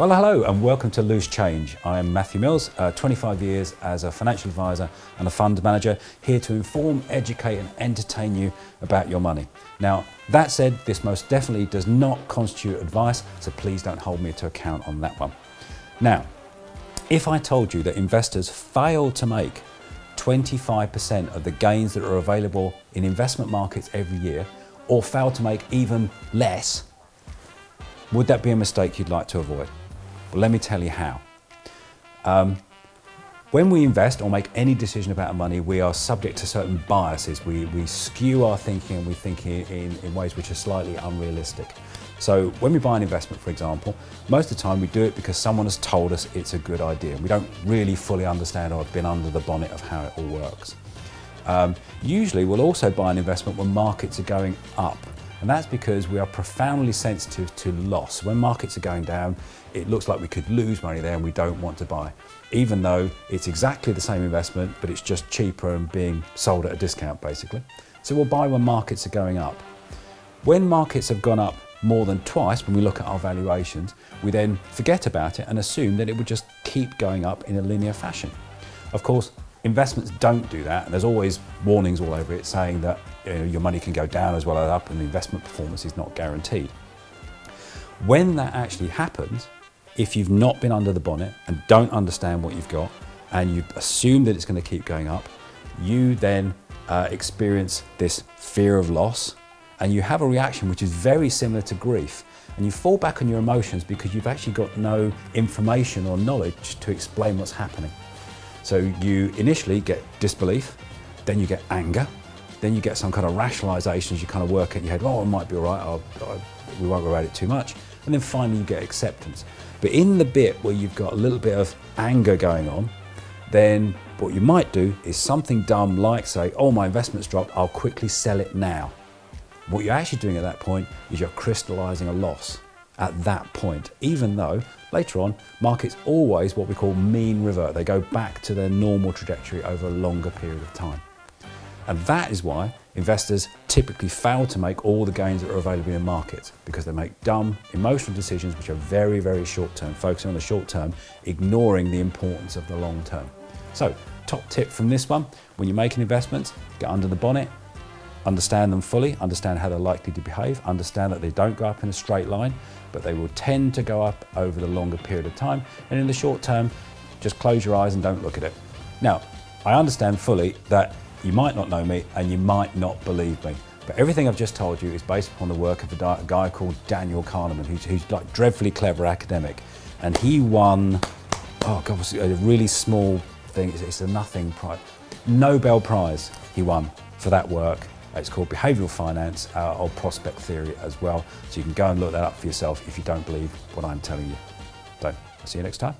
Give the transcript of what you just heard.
Well, hello and welcome to Loose Change. I am Matthew Mills, 25 years as a financial advisor and a fund manager, here to inform, educate and entertain you about your money. Now, that said, this most definitely does not constitute advice, so please don't hold me to account on that one. Now, if I told you that investors fail to make 25% of the gains that are available in investment markets every year, or fail to make even less, would that be a mistake you'd like to avoid? Well, let me tell you how. When we invest or make any decision about our money, we are subject to certain biases. We skew our thinking and we think in ways which are slightly unrealistic. So when we buy an investment, for example, most of the time we do it because someone has told us it's a good idea. We don't really fully understand or have been under the bonnet of how it all works. Usually we'll also buy an investment when markets are going up. And that's because we are profoundly sensitive to loss. When markets are going down, it looks like we could lose money there and we don't want to buy, even though it's exactly the same investment, but it's just cheaper and being sold at a discount, basically. So we'll buy when markets are going up. When markets have gone up more than twice, when we look at our valuations, we then forget about it and assume that it would just keep going up in a linear fashion. Of course, investments don't do that, and there's always warnings all over it saying that your money can go down as well as up and the investment performance is not guaranteed. When that actually happens, if you've not been under the bonnet and don't understand what you've got and you assume that it's going to keep going up, you then experience this fear of loss and you have a reaction which is very similar to grief, and you fall back on your emotions because you've actually got no information or knowledge to explain what's happening. So you initially get disbelief, then you get anger, then you get some kind of rationalisation as you kind of work at your head, oh, it might be all right, we won't worry about it too much. And then finally you get acceptance. But in the bit where you've got a little bit of anger going on, then what you might do is something dumb like say, oh, my investment's dropped, I'll quickly sell it now. What you're actually doing at that point is you're crystallising a loss at that point, even though later on, markets always what we call mean revert. They go back to their normal trajectory over a longer period of time. And that is why investors typically fail to make all the gains that are available in markets, because they make dumb, emotional decisions which are very, very short term, focusing on the short term, ignoring the importance of the long term. So, top tip from this one, when you're making investments, get under the bonnet, understand them fully, understand how they're likely to behave, understand that they don't go up in a straight line, but they will tend to go up over the longer period of time. And in the short term, just close your eyes and don't look at it. Now, I understand fully that you might not know me and you might not believe me, but everything I've just told you is based upon the work of a guy called Daniel Kahneman, who's like dreadfully clever academic. And he won, oh God, what's it, a really small thing, it's a nothing prize, Nobel Prize he won for that work. It's called Behavioural Finance or Prospect Theory as well. So you can go and look that up for yourself if you don't believe what I'm telling you. So, I'll see you next time.